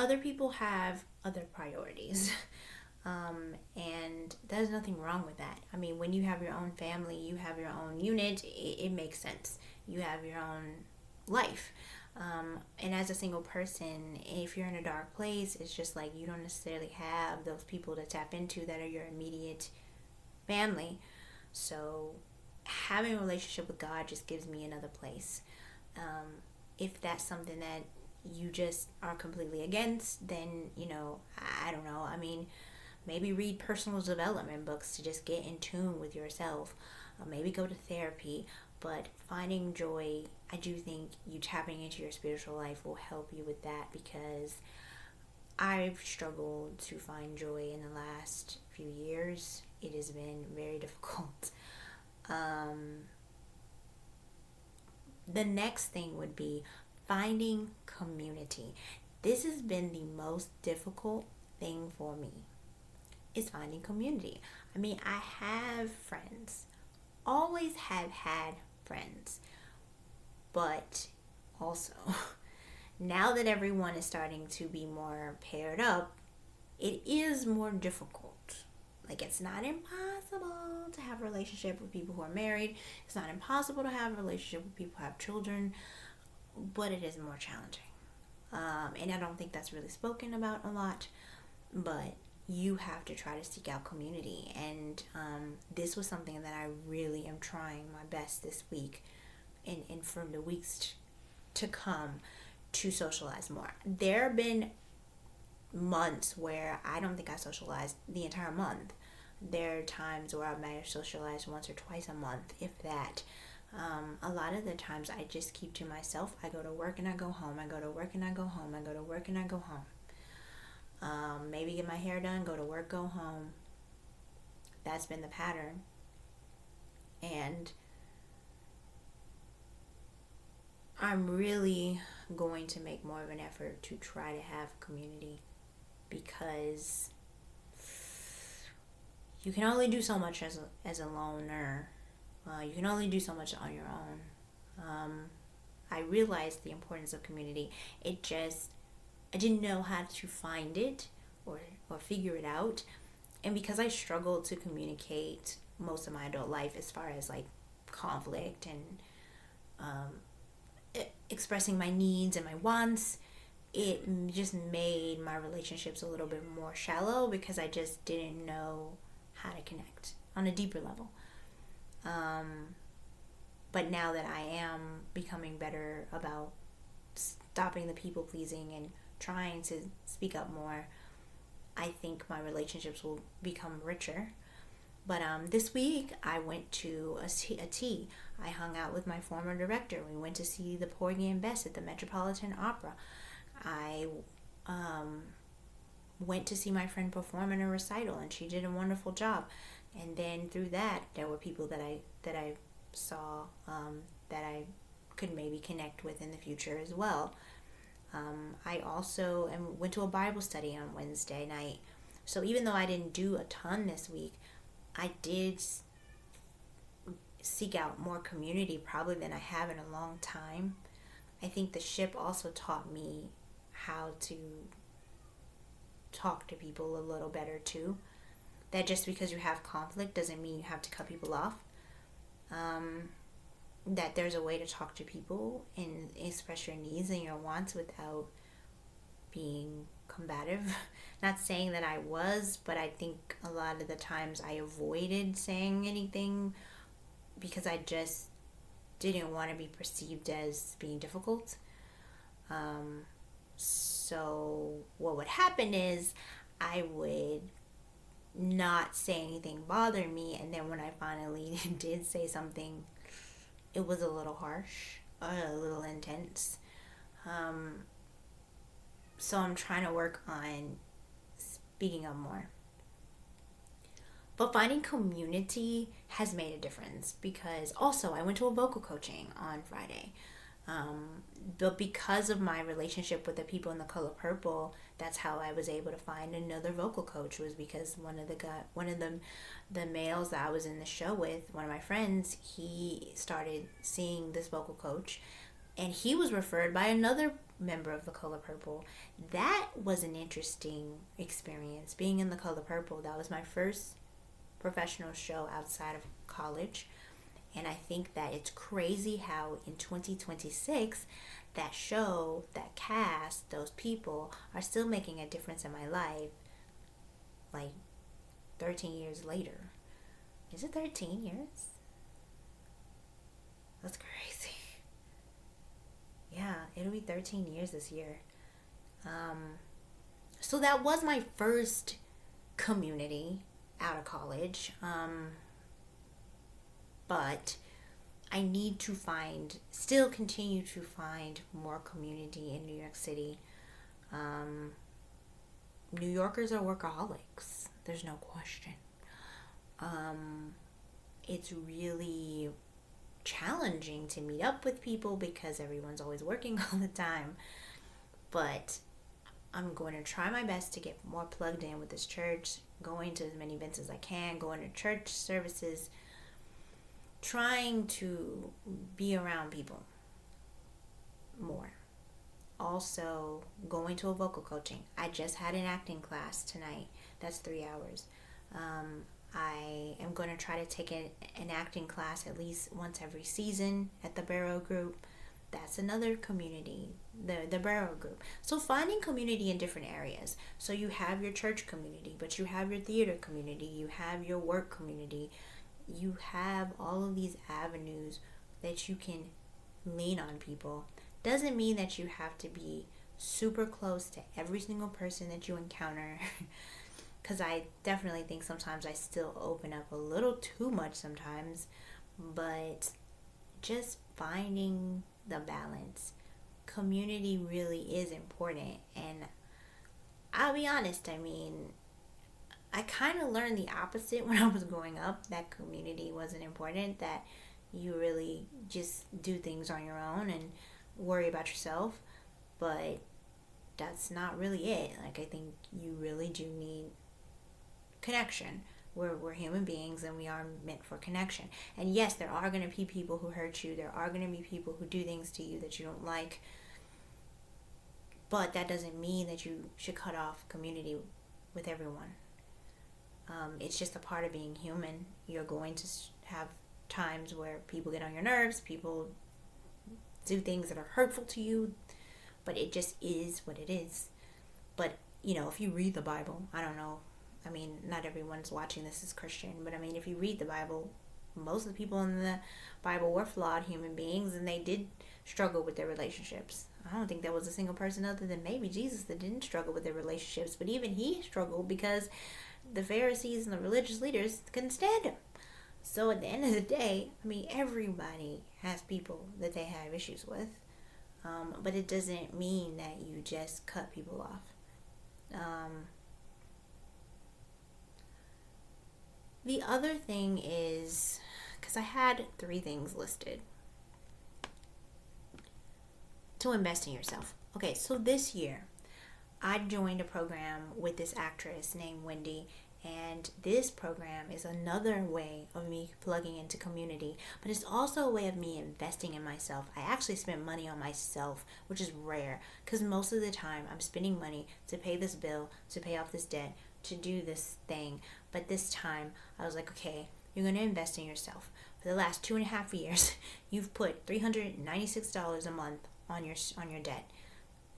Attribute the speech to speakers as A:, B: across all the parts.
A: other people have other priorities. And there's nothing wrong with that. I mean, when you have your own family, you have your own unit, it makes sense. You have your own life. And as a single person, if you're in a dark place, it's just like you don't necessarily have those people to tap into that are your immediate family. So having a relationship with God just gives me another place. If that's something that you just are completely against, then, I don't know. I mean, maybe read personal development books to just get in tune with yourself. Maybe go to therapy. But finding joy, I do think you tapping into your spiritual life will help you with that, because I've struggled to find joy in the last few years. It has been very difficult. The next thing would be finding community. This has been the most difficult thing for me, is finding community. I mean, I have friends, always have had friends, but also now that everyone is starting to be more paired up, it is more difficult. Like, it's not impossible to have a relationship with people who are married. It's not impossible to have a relationship with people who have children, but it is more challenging. And I don't think that's really spoken about a lot, but you have to try to seek out community. And this was something that I really am trying my best this week and for the weeks to come, to socialize more. There have been months where I don't think I socialized the entire month. There are times where I might have socialized once or twice a month, if that. A lot of the times I just keep to myself. I go to work and I go home. I go to work and I go home. I go to work and I go home. Maybe get my hair done, go to work, go home. That's been the pattern. And I'm really going to make more of an effort to try to have community, because you can only do so much as a loner. You can only do so much on your own. I realized the importance of community. I didn't know how to find it or figure it out. And because I struggled to communicate most of my adult life as far as like conflict and expressing my needs and my wants, it just made my relationships a little bit more shallow, because I just didn't know how to connect on a deeper level. But now that I am becoming better about stopping the people pleasing and trying to speak up more, I think my relationships will become richer. But this week I went to a tea. I hung out with my former director. We went to see the Porgy and Bess at the Metropolitan Opera. I went to see my friend perform in a recital, and she did a wonderful job. And then through that, there were people that I saw that I could maybe connect with in the future as well. I also went to a Bible study on Wednesday night. So even though I didn't do a ton this week, I did seek out more community probably than I have in a long time. I think the ship also taught me how to talk to people a little better too. That just because you have conflict doesn't mean you have to cut people off. That there's a way to talk to people and express your needs and your wants without being combative. Not saying that I was, but I think a lot of the times I avoided saying anything because I just didn't want to be perceived as being difficult. So what would happen is I would not say anything bothered me, and then when I finally did say something, it was a little harsh, a little intense. So I'm trying to work on speaking up more. But finding community has made a difference, because also I went to a vocal coaching on Friday. But because of my relationship with the people in The Color Purple, that's how I was able to find another vocal coach, was because one of the males that I was in the show with, one of my friends, he started seeing this vocal coach, and he was referred by another member of The Color Purple. That was an interesting experience. Being in The Color Purple, that was my first professional show outside of college. And I think that it's crazy how in 2026, that show, that cast, those people are still making a difference in my life, like 13 years later. Is it 13 years? That's crazy. Yeah, it'll be 13 years this year. So that was my first community out of college. But I need to still continue to find more community in New York City. New Yorkers are workaholics. There's no question. It's really challenging to meet up with people because everyone's always working all the time. But I'm going to try my best to get more plugged in with this church, going to as many events as I can, going to church services, trying to be around people more. Also, going to a vocal coaching. I just had an acting class tonight. That's 3 hours. I am going to try to take an acting class at least once every season at the Barrow Group. That's another community, the Barrow Group. So finding community in different areas. So you have your church community, but you have your theater community, you have your work community, you have all of these avenues that you can lean on people. Doesn't mean that you have to be super close to every single person that you encounter. Because I definitely think sometimes I still open up a little too much sometimes. But just finding the balance. Community really is important. And I'll be honest, I mean, I kind of learned the opposite when I was growing up. That community wasn't important. That you really just do things on your own and worry about yourself. But that's not really it. Like, I think you really do need connection. We're human beings and we are meant for connection. And yes, there are going to be people who hurt you. There are going to be people who do things to you that you don't like. But that doesn't mean that you should cut off community with everyone. It's just a part of being human. You're going to have times where people get on your nerves. People do things that are hurtful to you. But it just is what it is. But, if you read the Bible, I don't know. I mean, not everyone's watching this is Christian, but I mean, if you read the Bible, most of the people in the Bible were flawed human beings and they did struggle with their relationships. I don't think there was a single person other than maybe Jesus that didn't struggle with their relationships, but even he struggled because the Pharisees and the religious leaders couldn't stand him. So at the end of the day, I mean, everybody has people that they have issues with, but it doesn't mean that you just cut people off. The other thing is, because I had 3 things listed. To invest in yourself. Okay, so this year, I joined a program with this actress named Wendy, and this program is another way of me plugging into community, but it's also a way of me investing in myself. I actually spent money on myself, which is rare, because most of the time I'm spending money to pay this bill, to pay off this debt, to do this thing. But this time I was like, okay, you're going to invest in yourself. For the last 2.5 years, you've put $396 a month on your debt.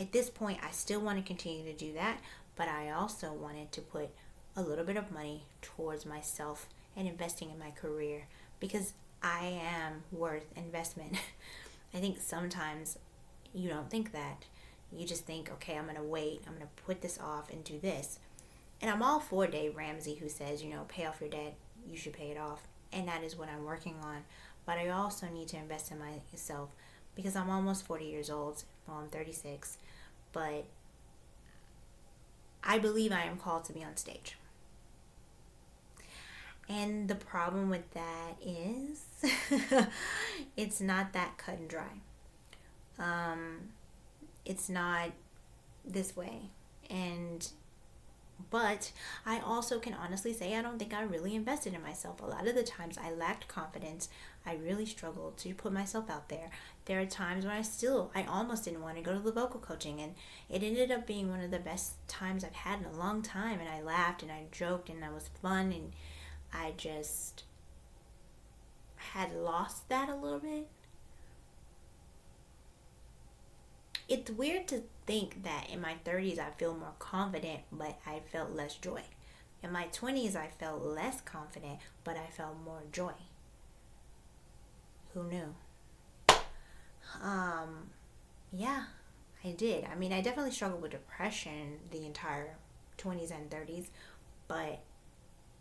A: At this point, I still want to continue to do that, but I also wanted to put a little bit of money towards myself and investing in my career because I am worth investment. I think sometimes you don't think that. You just think, okay, I'm going to wait. I'm going to put this off and do this. And I'm all for Dave Ramsey, who says, pay off your debt. You should pay it off. And that is what I'm working on. But I also need to invest in myself because I'm almost 40 years old. Well, I'm 36. But I believe I am called to be on stage. And the problem with that is it's not that cut and dry. It's not this way. And But I also can honestly say I don't think I really invested in myself. A lot of the times I lacked confidence. I really struggled to put myself out there. There are times when I almost didn't want to go to the vocal coaching, and it ended up being one of the best times I've had in a long time. And I laughed and I joked and I was fun, and I just had lost that a little bit. It's weird to think that in my 30s I feel more confident, but I felt less joy. In my 20s I felt less confident, but I felt more joy. Who knew? Um, yeah, I did. I mean, I definitely struggled with depression the entire 20s and 30s, but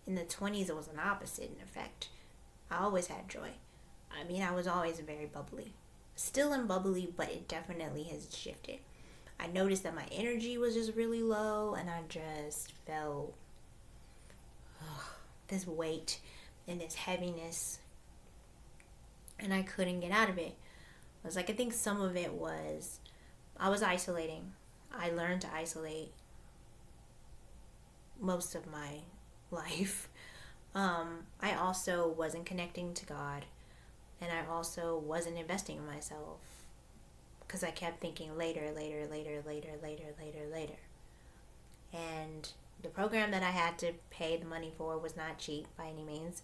A: in the 20s it was an opposite in effect. I always had joy. I mean, I was always very bubbly. Still am bubbly, but it definitely has shifted. I noticed that my energy was just really low, and I just felt this weight and this heaviness, and I couldn't get out of it. I was like, I think some of it was I was isolating. I learned to isolate most of my life. I also wasn't connecting to God, and I also wasn't investing in myself because I kept thinking later, later, later, later, later, later, later. And the program that I had to pay the money for was not cheap by any means,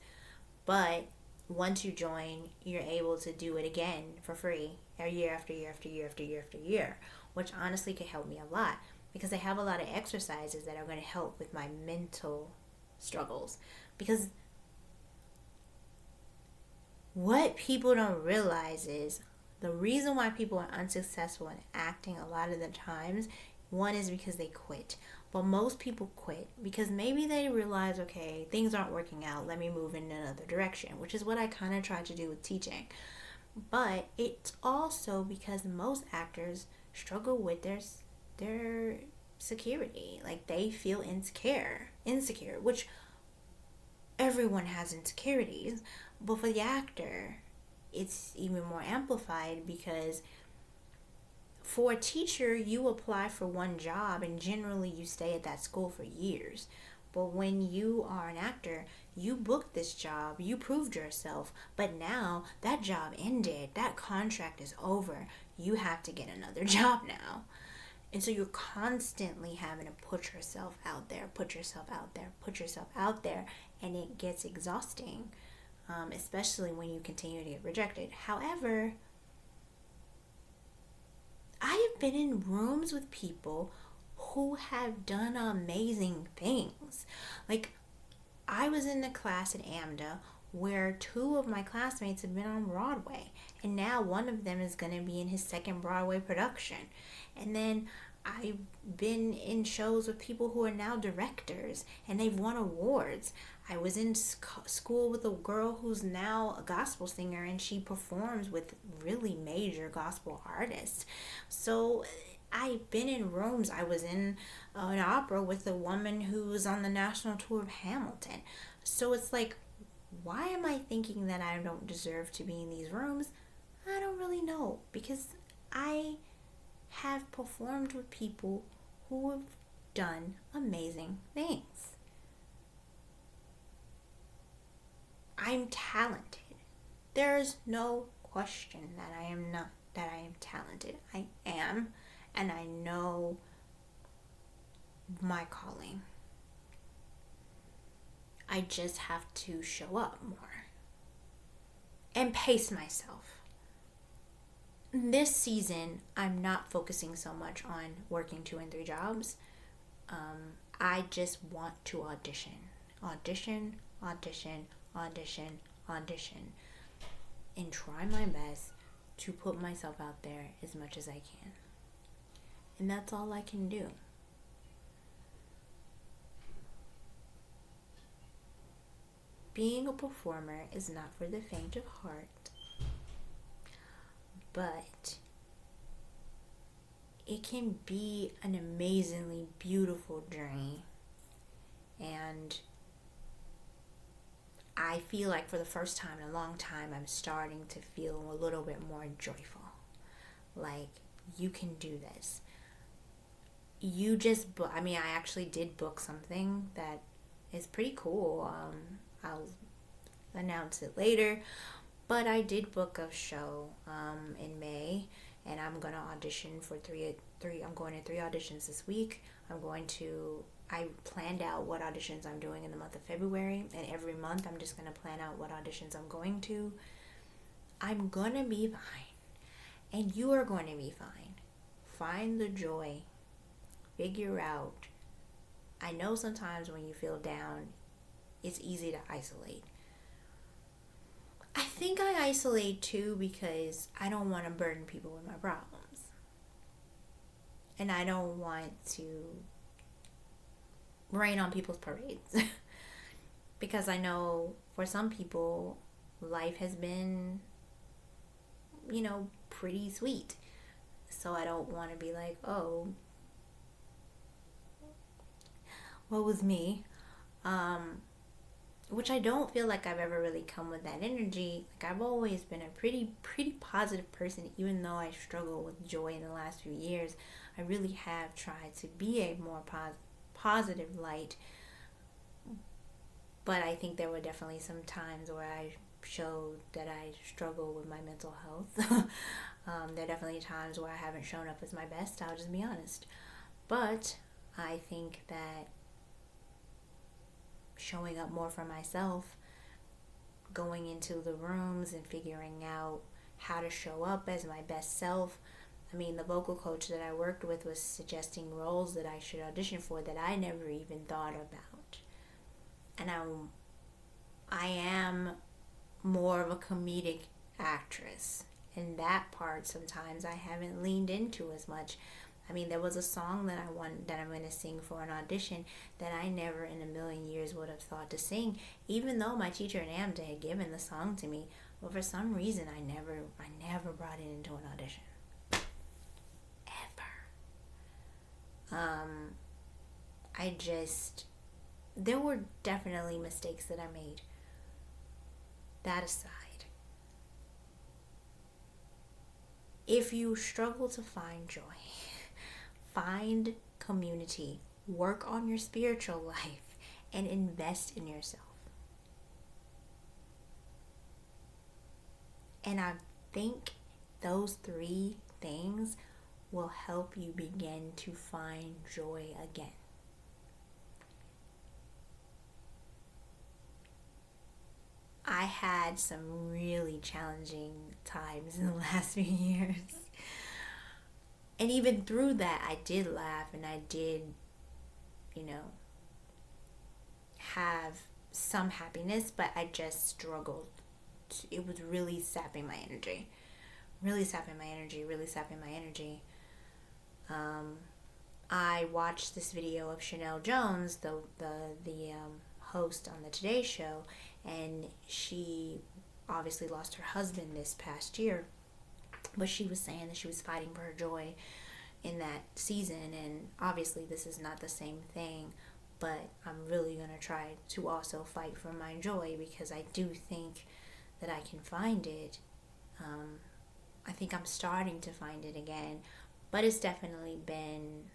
A: but once you join, you're able to do it again for free, year after year after year after year after year, which honestly could help me a lot because they have a lot of exercises that are going to help with my mental struggles. Because what people don't realize is the reason why people are unsuccessful in acting a lot of the times, one is because they quit. But most people quit because maybe they realize, okay, things aren't working out, let me move in another direction, which is what I kind of try to do with teaching. But it's also because most actors struggle with their security. Like they feel insecure, which everyone has insecurities, but for the actor, it's even more amplified because for a teacher, you apply for one job and generally you stay at that school for years. But when you are an actor, you booked this job, you proved yourself, but now that job ended, that contract is over. You have to get another job now. And so you're constantly having to put yourself out there, put yourself out there, put yourself out there, and it gets exhausting, especially when you continue to get rejected. However, I have been in rooms with people who have done amazing things. Like, I was in a class at AMDA where two of my classmates had been on Broadway, and now one of them is going to be in his second Broadway production. And then I've been in shows with people who are now directors and they've won awards. I was in school with a girl who's now a gospel singer and she performs with really major gospel artists. So I've been in rooms. I was in an opera with a woman who was on the national tour of Hamilton. So it's like, why am I thinking that I don't deserve to be in these rooms? I don't really know, because I have performed with people who have done amazing things. I'm talented. There's no question that I am talented. I am, and I know my calling. I just have to show up more and pace myself. This season, I'm not focusing so much on working 2 and 3 jobs. I just want to audition, audition, audition, audition, audition, and try my best to put myself out there as much as I can. And that's all I can do. Being a performer is not for the faint of heart, but it can be an amazingly beautiful journey. And I feel like for the first time in a long time, I'm starting to feel a little bit more joyful. Like, you can do this. you just I mean, I actually did book something that is pretty cool. I'll announce it later, but I did book a show in May, and I'm gonna audition for three. I'm going to three auditions this week. I planned out what auditions I'm doing in the month of February, and every month I'm just gonna plan out what auditions I'm going to. I'm gonna be fine, and you are going to be fine. Find the joy. Figure out. I know sometimes when you feel down, it's easy to isolate. I think I isolate too because I don't want to burden people with my problems. And I don't want to rain on people's parades. Because I know for some people, life has been, pretty sweet. So I don't want to be like, oh, what was me? Which I don't feel like I've ever really come with that energy. Like, I've always been a pretty positive person, even though I struggle with joy in the last few years. I really have tried to be a more positive light. But I think there were definitely some times where I showed that I struggle with my mental health. There are definitely times where I haven't shown up as my best, I'll just be honest. But I think that showing up more for myself, going into the rooms and figuring out how to show up as my best self. I mean, the vocal coach that I worked with was suggesting roles that I should audition for that I never even thought about. And I am more of a comedic actress. And that part sometimes I haven't leaned into as much. I mean, there was a song that I'm going to sing for an audition that I never in a million years would have thought to sing, even though my teacher at AMDA had given the song to me. But for some reason, I never brought it into an audition. Ever. There were definitely mistakes that I made. That aside, if you struggle to find joy, find community, work on your spiritual life, and invest in yourself. And I think those three things will help you begin to find joy again. I had some really challenging times in the last few years. And even through that, I did laugh and I did, have some happiness, but I just struggled. It was really sapping my energy. I watched this video of Chanel Jones, the host on the Today Show, and she obviously lost her husband this past year. But she was saying that she was fighting for her joy in that season, and obviously this is not the same thing, but I'm really going to try to also fight for my joy because I do think that I can find it. I think I'm starting to find it again, but it's definitely been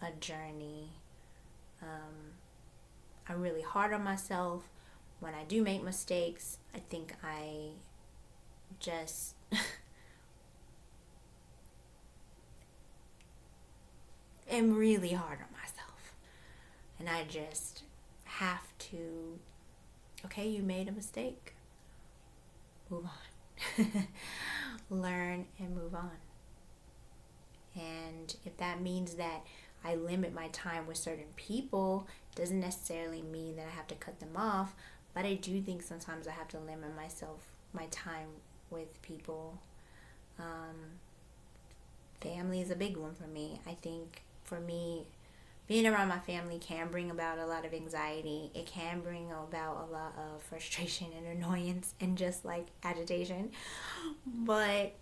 A: a journey. I'm really hard on myself. When I do make mistakes, I think I just am really hard on myself. And I just have to, okay, you made a mistake. Move on. Learn and move on. And if that means that I limit my time with certain people, doesn't necessarily mean that I have to cut them off, but I do think sometimes I have to limit my time with people. Family is a big one for me. I think for me, being around my family can bring about a lot of anxiety. It can bring about a lot of frustration and annoyance and just like agitation. But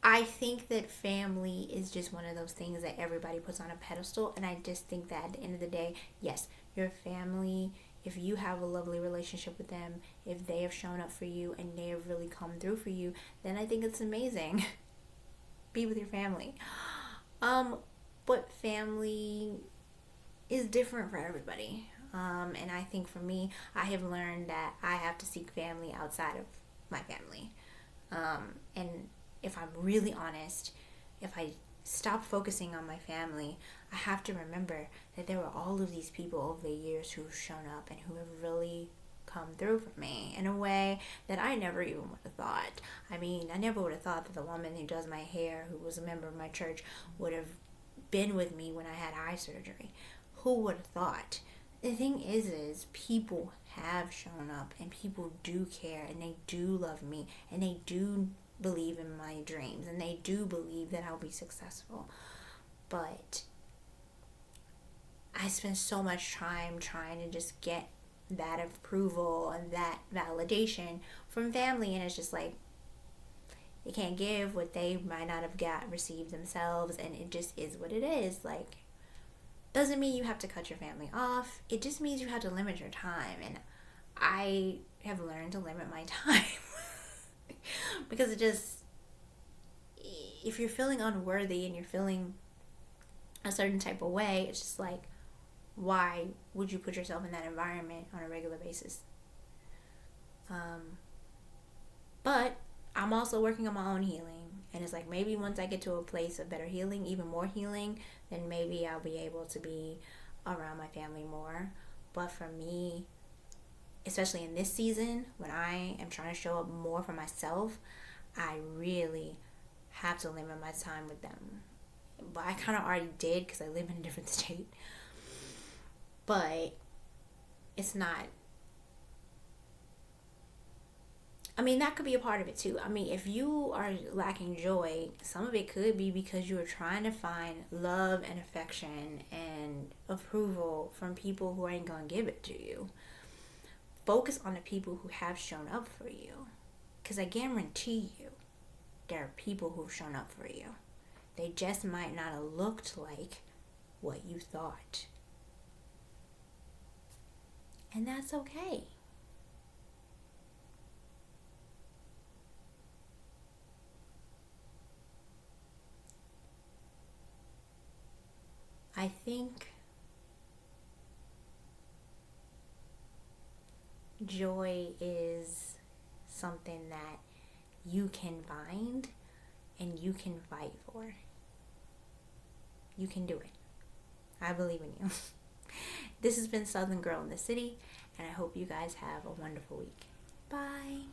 A: I think that family is just one of those things that everybody puts on a pedestal, and I just think that at the end of the day, yes, your family if you have a lovely relationship with them, if they have shown up for you and they have really come through for you, then I think it's amazing. Be with your family. But family is different for everybody. And I think for me, I have learned that I have to seek family outside of my family. And if I'm really honest, if I stop focusing on my family, I have to remember that there were all of these people over the years who've shown up and who have really come through for me in a way that I never even would have thought. I mean, I never would have thought that the woman who does my hair, who was a member of my church, would have been with me when I had eye surgery. Who would have thought? The thing is people have shown up and people do care and they do love me and they do believe in my dreams and they do believe that I'll be successful. But I spend so much time trying to just get that approval and that validation from family, and it's just like they can't give what they might not have received themselves, and it just is what it is. Like, doesn't mean you have to cut your family off. It just means you have to limit your time, and I have learned to limit my time because it just, if you're feeling unworthy and you're feeling a certain type of way, it's just like, why would you put yourself in that environment on a regular basis? But I'm also working on my own healing, and it's like maybe once I get to a place of better healing, even more healing, then maybe I'll be able to be around my family more. But for me, especially in this season when I am trying to show up more for myself, I really have to limit my time with them. But I kind of already did because I live in a different state. But it's not, I mean, that could be a part of it too. I mean, if you are lacking joy, some of it could be because you are trying to find love and affection and approval from people who ain't gonna give it to you. Focus on the people who have shown up for you. Because I guarantee you, there are people who've shown up for you. They just might not have looked like what you thought. And that's okay. I think joy is something that you can find and you can fight for. You can do it. I believe in you. This has been Southern Girl in the City, and I hope you guys have a wonderful week. Bye.